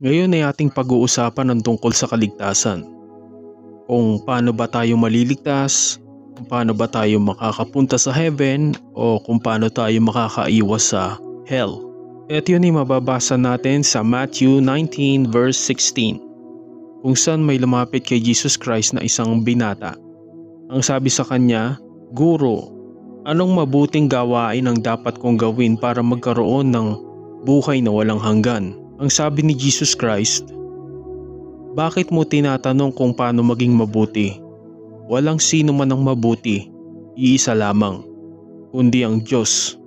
Ngayon ay ating pag-uusapan ang tungkol sa kaligtasan. Kung paano ba tayo maliligtas, kung paano ba tayo makakapunta sa heaven, o kung paano tayo makakaiwas sa hell. At yun ay mababasa natin sa Matthew 19 verse 16, kung saan may lumapit kay Jesus Christ na isang binata. Ang sabi sa kanya, "Guro, anong mabuting gawain ang dapat kong gawin para magkaroon ng buhay na walang hanggan?" Ang sabi ni Jesus Christ, "Bakit mo tinatanong kung paano maging mabuti? Walang sino man ang mabuti, iisa lamang, kundi ang Diyos."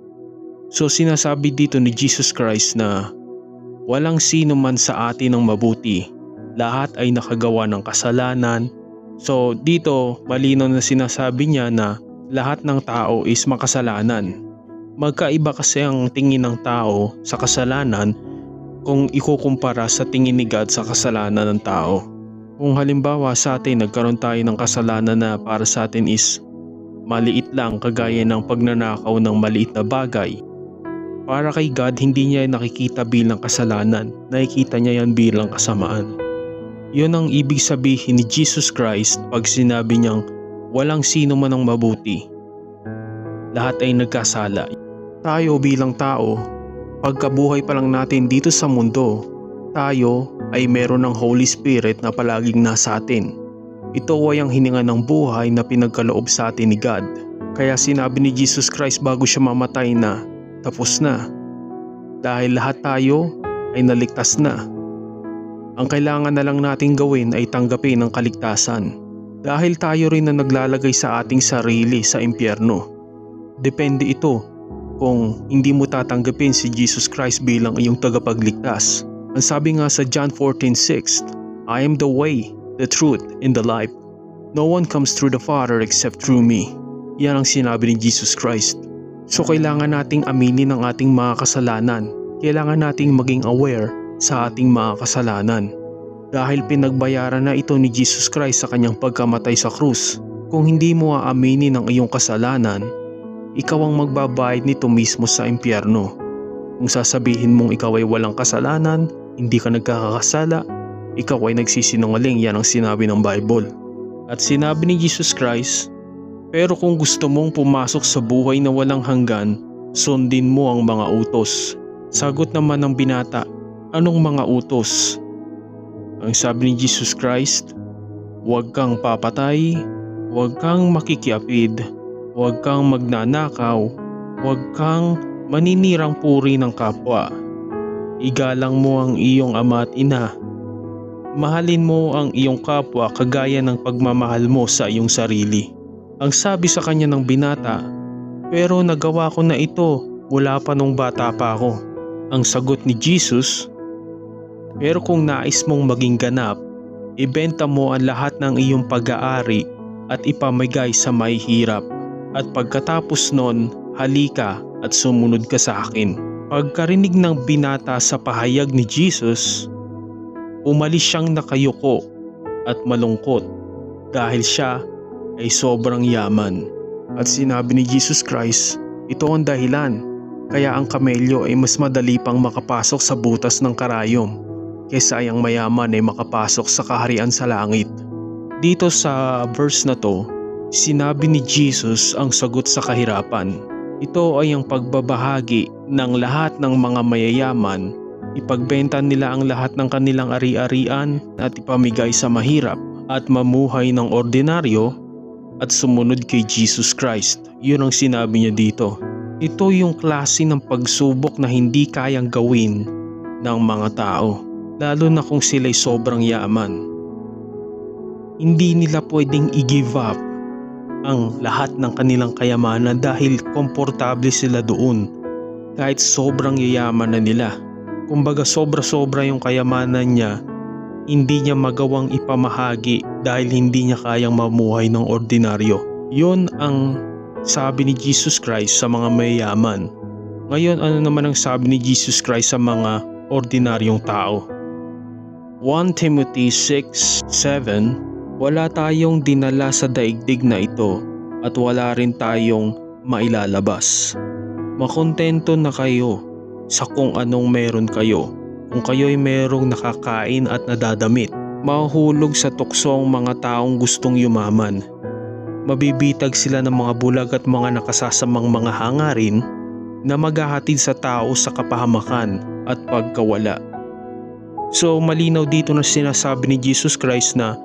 So sinasabi dito ni Jesus Christ na walang sino man sa atin ang mabuti. Lahat ay nakagawa ng kasalanan. So dito malinaw na sinasabi niya na lahat ng tao is makasalanan. Magkaiba kasi ang tingin ng tao sa kasalanan kung ikukumpara sa tingin ni God sa kasalanan ng tao. Kung halimbawa sa atin nagkaroon tayo ng kasalanan na para sa atin is maliit lang, kagaya ng pagnanakaw ng maliit na bagay, para kay God hindi niya nakikita bilang kasalanan, nakikita niya yan bilang kasamaan. Yun ang ibig sabihin ni Jesus Christ pag sinabi niyang walang sino man ang mabuti. Lahat ay nagkasala. Tayo bilang tao, pagkabuhay pa lang natin dito sa mundo, tayo ay meron ng Holy Spirit na palaging nasa atin. Ito ay ang hininga ng buhay na pinagkaloob sa atin ni God. Kaya sinabi ni Jesus Christ bago siya mamatay na tapos na. Dahil lahat tayo ay naligtas na. Ang kailangan na lang nating gawin ay tanggapin ang kaligtasan. Dahil tayo rin na naglalagay sa ating sarili sa impyerno. Depende ito kung hindi mo tatanggapin si Jesus Christ bilang iyong tagapagligtas. Ang sabi nga sa John 14:6, "I am the way, the truth, and the life. No one comes through the Father except through me." Yan ang sinabi ni Jesus Christ. So kailangan nating aminin ang ating mga kasalanan. Kailangan nating maging aware sa ating mga kasalanan. Dahil pinagbayaran na ito ni Jesus Christ sa kanyang pagkamatay sa krus. Kung hindi mo aaminin ang iyong kasalanan, ikaw ang magbabayad nito mismo sa impyerno. Kung sasabihin mong ikaw ay walang kasalanan, hindi ka nagkakasala, ikaw ay nagsisinungaling. Yan ang sinabi ng Bible. At sinabi ni Jesus Christ, "Pero kung gusto mong pumasok sa buhay na walang hanggan, sundin mo ang mga utos." Sagot naman ng binata, "Anong mga utos?" Ang sabi ni Jesus Christ, "Huwag kang papatay, huwag kang makikiapid, huwag kang magnanakaw, huwag kang maninirang puri ng kapwa. Igalang mo ang iyong ama at ina. Mahalin mo ang iyong kapwa kagaya ng pagmamahal mo sa iyong sarili." Ang sabi sa kanya ng binata, "Pero nagawa ko na ito mula pa nung bata pa ako." Ang sagot ni Jesus, "Pero kung nais mong maging ganap, ibenta mo ang lahat ng iyong pag-aari at ipamigay sa mahihirap. At pagkatapos nun, halika at sumunod ka sa akin." Pagkarinig ng binata sa pahayag ni Jesus, umalis siyang nakayuko at malungkot dahil siya ay sobrang yaman. At sinabi ni Jesus Christ, ito ang dahilan kaya ang kamelyo ay mas madali pang makapasok sa butas ng karayom kaysa ang mayaman ay makapasok sa kaharian sa langit. Dito sa verse na to, sinabi ni Jesus ang sagot sa kahirapan. Ito ay ang pagbabahagi ng lahat ng mga mayayaman. Ipagbenta nila ang lahat ng kanilang ari-arian at ipamigay sa mahirap at mamuhay ng ordinaryo at sumunod kay Jesus Christ. Yun ang sinabi niya dito. Ito yung klase ng pagsubok na hindi kayang gawin ng mga tao, lalo na kung sila'y sobrang yaman. Hindi nila pwedeng i-give up ang lahat ng kanilang kayamanan dahil komportable sila doon kahit sobrang yayaman na nila. Kumbaga sobra-sobra yung kayamanan niya, hindi niya magawang ipamahagi dahil hindi niya kayang mamuhay ng ordinaryo. Yun ang sabi ni Jesus Christ sa mga mayayaman. Ngayon, ano naman ang sabi ni Jesus Christ sa mga ordinaryong tao? 1 Timothy 6:7, wala tayong dinala sa daigdig na ito at wala rin tayong mailalabas. Makontento na kayo sa kung anong meron kayo, kung kayo'y merong nakakain at nadadamit. Mahuhulog sa tukso ang mga taong gustong yumaman. Mabibitag sila ng mga bulag at mga nakasasamang mga hangarin na maghahatid sa tao sa kapahamakan at pagkawala. So malinaw dito na sinasabi ni Jesus Christ na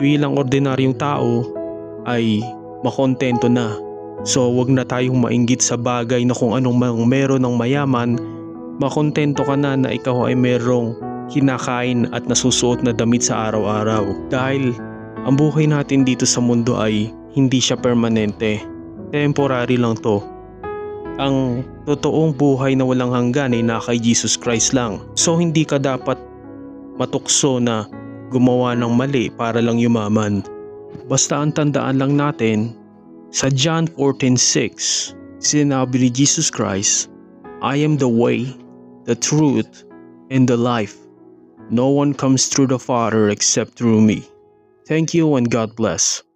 bilang ordinaryong tao ay makontento na. So wag na tayong mainggit sa bagay na kung anong meron ng mayaman. Makontento ka na na ikaw ay merong kinakain at nasusuot na damit sa araw-araw. Dahil ang buhay natin dito sa mundo ay hindi siya permanente. Temporary lang to. Ang totoong buhay na walang hanggan ay na kay Jesus Christ lang. So hindi ka dapat matukso na gumawa ng mali para lang yumaman. Basta ang tandaan lang natin, sa John 14:6, sinabi ni Jesus Christ, I am the way, the truth, and the life. No one comes through the Father except through me. Thank you and God bless.